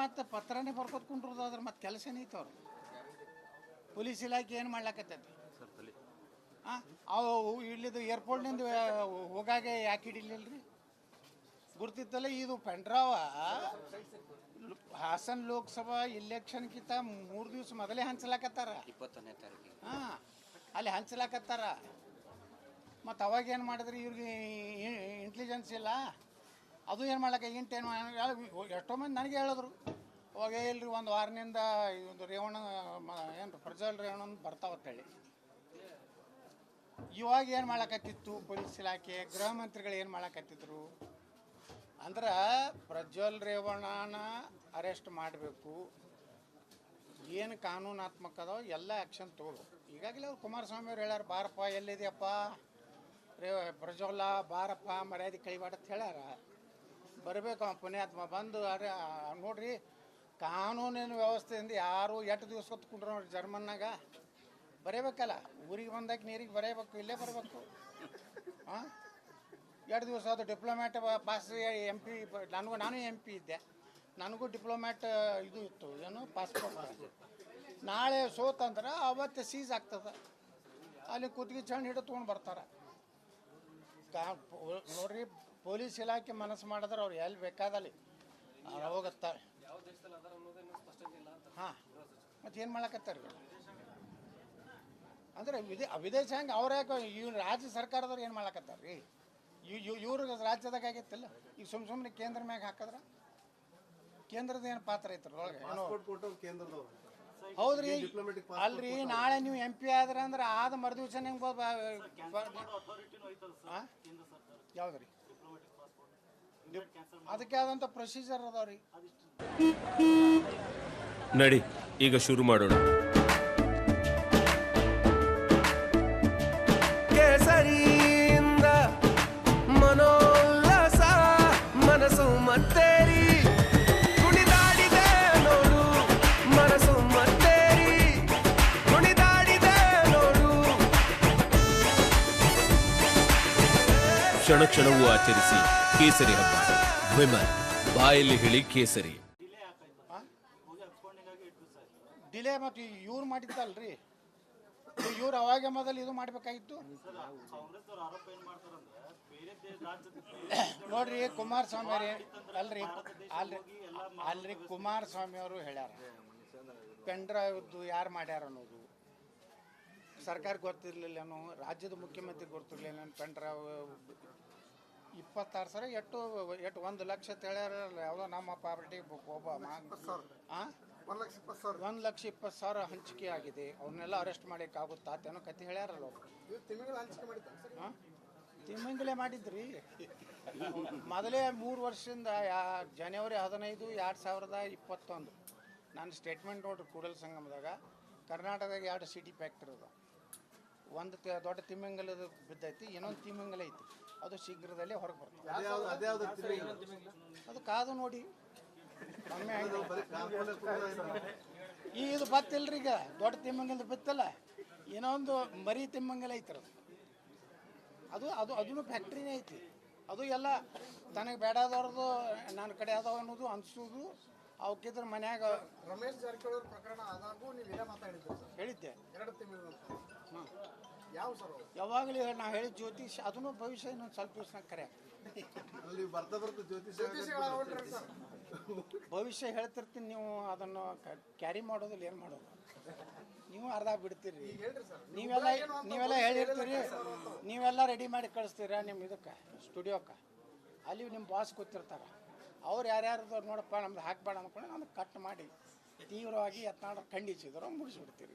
ಮತ್ತು ಪತ್ರನೇ ಬರ್ಕೊತ್ ಕುಂಡ್ರದು ಅದ್ರ ಮತ್ತು ಕೆಲಸನೇ ಐತೆ ಅವ್ರು. ಪೊಲೀಸ್ ಇಲಾಖೆ ಏನು ಮಾಡ್ಲಾಕತ್ತೈತಿ? ಹಾಂ, ಅವು ಇಲ್ಲಿದು ಏರ್ಪೋರ್ಟ್ನಿಂದ ಹೋಗಾಗೆ ಯಾಕೆ ಹಿಡಿಲಿಲ್ಲರಿ? ಗುರ್ತಿತ್ತಲ್ಲ. ಇದು ಪೆಂಡ್ರಾವ ಹಾಸನ್ ಲೋಕಸಭಾ ಇಲೆಕ್ಷನ್ಕಿಂತ 3 ದಿವಸ ಮೊದಲೇ ಹಂಚಲಾಕತ್ತಾರ. 21ನೇ ತಾರೀಕಿಗೆ ಹಾಂ, ಅಲ್ಲಿ ಹಂಚಲಾಕತ್ತಾರ. ಮತ್ತು ಅವಾಗ ಏನು ಮಾಡಿದ್ರಿ? ಇವ್ರಿಗೆ ಇಂಟೆಲಿಜೆನ್ಸ್ ಇಲ್ಲ. ಅದು ಏನು ಮಾಡ್ಲಿಕ್ಕೆ ಏನು ಎಷ್ಟೋ ಮಂದಿ ನನಗೆ ಹೇಳಿದ್ರು, ಅವಾಗ ಇಲ್ರಿ ಒಂದು ವಾರದಿಂದ ಒಂದು ರೇವಣ ಏನು ಪ್ರಜ್ವಲ್ ರೇವಣ ಬರ್ತಾವತ್ತೇಳಿ. ಇವಾಗ ಏನು ಮಾಡ್ಲಕತ್ತಿತ್ತು ಪೊಲೀಸ್ ಇಲಾಖೆ, ಗೃಹ ಮಂತ್ರಿಗಳು ಏನು ಮಾಡ್ಲಕತ್ತಿದ್ರು ಅಂದ್ರೆ ಪ್ರಜ್ವಲ್ ರೇವಣ್ಣನ ಅರೆಸ್ಟ್ ಮಾಡಬೇಕು, ಏನು ಕಾನೂನಾತ್ಮಕ ಅದಾವ ಎಲ್ಲ ಆ್ಯಕ್ಷನ್ ತೊಗೊಳ್ಬೇಕು. ಈಗಾಗಲೇ ಅವ್ರು ಕುಮಾರಸ್ವಾಮಿ ಅವ್ರು ಹೇಳ್ಯಾರ, ಬಾರಪ್ಪ ಎಲ್ಲಿದೆಯಪ್ಪ ಪ್ರಜ್ವಲ್ಲ, ಬಾರಪ್ಪ ಮರ್ಯಾದೆ ಕೈವಾಡ ಅಂತ ಹೇಳ್ಯಾರ. ಬರಬೇಕು ಅವ ಪುಣ್ಯಾತ್ಮ ಬಂದು. ಅರೆ ನೋಡ್ರಿ, ಕಾನೂನಿನ ವ್ಯವಸ್ಥೆಯಿಂದ ಯಾರು ಎಷ್ಟು ದಿವಸ ಹೊತ್ಕೊಂಡ್ರು ನೋಡ್ರಿ ಜರ್ಮನ್ನಾಗ ಬರೀಬೇಕಲ್ಲ. ಊರಿಗೆ ಬಂದಾಗ ನೀರಿಗೆ ಬರೀಬೇಕು, ಇಲ್ಲೇ ಬರಬೇಕು. ಹಾಂ, 2 ದಿವಸ ಅದು ಡಿಪ್ಲೊಮ್ಯಾಟ್ ಪಾಸ್ MP. ನಾನು MP ಇದ್ದೆ, ನನಗೂ ಡಿಪ್ಲೊಮ್ಯಾಟ್ ಇದು ಇತ್ತು, ಏನು ಪಾಸ್ಪೋರ್ಟ್. ನಾಳೆ ಸೋತಂದ್ರೆ ಅವತ್ತು ಸೀಸ್ ಆಗ್ತದೆ. ಅಲ್ಲಿ ಕುತ್ತಿಗೆ ಚಂಡು ಹಿಡಿದು ತೊಗೊಂಡು ಬರ್ತಾರೆ. ನೋಡ್ರಿ, ಪೊಲೀಸ್ ಇಲಾಖೆ ಮನಸ್ಸು ಮಾಡಿದ್ರೆ ಅವ್ರು ಎಲ್ಲಿ ಬೇಕಾದಲ್ಲಿ ಅವ್ರು ಹೋಗುತ್ತಾರೆ. ಹಾಂ, ಮತ್ತು ಏನು ಮಾಡಕತ್ತಾರೆ ಅಂದರೆ ವಿದೇಶ ಹಂಗೆ ಅವ್ರು ಯಾಕೆ ಇವ್ರು ರಾಜ್ಯ ಸರ್ಕಾರದವ್ರು ಏನು ಮಾಡಕತ್ತಾರೆ ರೀ? ಇವ್ರಿಗೆ ರಾಜ್ಯದಾಗ ಆಗೈತಿಲ್ಲ. ಈಗ ಸುಮ್ಮನೆ ಕೇಂದ್ರ ಮ್ಯಾಗ ಹಾಕಿದ್ರೆ ಕೇಂದ್ರದ ಏನು ಪಾತ್ರ ಐತ್ರಿ ಒಳಗೆ? ಹೌದ್ರಿ, ಅಲ್ರಿ ನಾಳೆ ನೀವು MP ಆದ್ರೆ ಅಂದ್ರೆ ಆದ ಮರುದಿವ್ಸ ನಿಮ್ಗೆ ಯಾವ್ದ್ರಿ ಅದಕ್ಕೆ ಆದಂಥ ಪ್ರೊಸೀಜರ್ ಅದಾವ್ರಿ. ನಡಿ ಈಗ ಶುರು ಮಾಡೋಣ. ಕೇಸರಿಯಿಂದ ಮನೋಲ್ಲಾಸ ಮನಸ್ಸು ಮತ್ತೇರಿ ಕುಣಿದಾಡಿದೆ ನೋಡು, ಮನಸ್ಸು ಮತ್ತೇರಿ ಕುಣಿದಾಡಿದೆ ನೋಡು. ಕ್ಷಣ ಕ್ಷಣವೂ ಆಚರಿಸಿ ಕೇಸರಿ ಹಬ್ಬ. ವಿಮಲ್ ಬಾಯಲ್ಲಿ ಹೇಳಿ ಕೇಸರಿ. ಡಿಲೇ ಮತ್ತು ಇವ್ರು ಮಾಡಿದ್ದಲ್ರಿ, ಇವ್ರು ಅವಾಗ ಮೊದಲು ಇದು ಮಾಡಬೇಕಾಗಿತ್ತು. ನೋಡ್ರಿ, ಕುಮಾರಸ್ವಾಮಿ ಅಲ್ರಿ ಕುಮಾರಸ್ವಾಮಿ ಅವರು ಹೇಳ್ಯಾರ, ಪೆಂಡ್ರೈವ್ದು ಯಾರು ಮಾಡ್ಯಾರ ಅನ್ನೋದು ಸರ್ಕಾರ ಗೊತ್ತಿರಲಿಲ್ಲ, ರಾಜ್ಯದ ಮುಖ್ಯಮಂತ್ರಿ ಗೊತ್ತಿರಲಿಲ್ಲ. ಪೆಂಡ್ರೈವ್ 26 ಸಾವಿರ ಎಷ್ಟು 1 ಲಕ್ಷ ಹೇಳ್ಯಾರಲ್ಲ. ಯಾವುದೋ ನಮ್ಮ ಪಾರ್ಟಿ ಒಬ್ಬ 1,20,000 ಹಂಚಿಕೆ ಆಗಿದೆ, ಅವನ್ನೆಲ್ಲ ಅರೆಸ್ಟ್ ಮಾಡೋಕ್ಕಾಗುತ್ತಾ ಅಂತೇನೋ ಕತೆ ಹೇಳ್ಯಾರಲ್ಲ ಅವರು. ಹಾಂ, ತಿಮ್ಮಂಗಲೇ ಮಾಡಿದ್ರಿ. ಮೊದಲೇ 3 ವರ್ಷದಿಂದ ಜನವರಿ 15, 2021 ನಾನು ಸ್ಟೇಟ್ಮೆಂಟ್ ನೋಡ್ರಿ ಕೂಡಲ ಸಂಗಮದಾಗ. ಕರ್ನಾಟಕದಾಗ 2 ಸಿಟಿ ಫ್ಯಾಕ್ಟ್ರಿ ಅದ. ಒಂದು ದೊಡ್ಡ ತಿಮ್ಮಂಗಲದ ಬಿದ್ದೈತಿ, ಇನ್ನೊಂದು ತಿಮ್ಮಂಗಲ ಐತಿ. ಅದು ಶೀಘ್ರದಲ್ಲೇ ಹೊರಗೆ ಬರ್ತದೆ. ಅದು ಕಾದು ನೋಡಿ. ಇದು ಬತ್ತಿಲ್ರಿ, ಈಗ ದೊಡ್ಡ ತಿಮ್ಮಂಗಲ ಬಿತ್ತಲ್ಲ, ಇನ್ನೊಂದು ಮರಿ ತಿಮ್ಮಂಗಲ ಐತ್ರ. ಅದೂ ಫ್ಯಾಕ್ಟ್ರಿನೇ ಐತಿ. ಅದು ಎಲ್ಲ ತನಗೆ ಬೇಡಾದವ್ರದ್ದು ನನ್ನ ಕಡೆ ಅದಾವ ಅನ್ನೋದು ಅನ್ಸೋದು. ಅವಕ್ಕಿದ್ರ ಮನ್ಯಾಗ ರಮೇಶ್ ಜಾರಕಿಹೊಳಿ ಪ್ರಕರಣ ಆದಾಗೂ ನೀವು ಇದೇ ಮಾತಾಡಿದ್ದೆ ಹೇಳಿದ್ದೆ. 2 ತಿಂಗಳು ಹಾಂ, ಯಾವ ಸರ್ ಯಾವಾಗಲೂ ನಾವು ಹೇಳಿದ ಜ್ಯೋತಿಷ್ ಅದನ್ನು ಭವಿಷ್ಯ ಇನ್ನೊಂದು ಸ್ವಲ್ಪ ದಿವಸ ಕರೆ ಭವಿಷ್ಯ ಹೇಳ್ತಿರ್ತೀನಿ. ನೀವು ಅದನ್ನು ಕ್ಯಾರಿ ಮಾಡೋದಿಲ್ಲ, ಏನು ಮಾಡೋದು? ನೀವು ಅರ್ಧ ಬಿಡ್ತೀರಿ. ನೀವೆಲ್ಲ ಹೇಳಿರ್ತೀರಿ, ನೀವೆಲ್ಲ ರೆಡಿ ಮಾಡಿ ಕಳಿಸ್ತೀರಾ ನಿಮ್ಮ ಇದಕ್ಕೆ ಸ್ಟುಡಿಯೋಕ್ಕೆ. ಅಲ್ಲಿ ನಿಮ್ಮ ಬಾಸ್ ಕೂತಿರ್ತಾರೆ, ಅವ್ರು ಯಾರ್ಯಾರ್ದು ನೋಡಪ್ಪ ನಮ್ದು ಹಾಕ್ಬೇಡ ಅಂದ್ಕೊಂಡು ನಮ್ಗೆ ಕಟ್ ಮಾಡಿ ತೀವ್ರವಾಗಿ ಯತ್ನಾಡ ಖಂಡಿಸಿದ್ರು, ಮುಗಿಸ್ಬಿಡ್ತೀರಿ.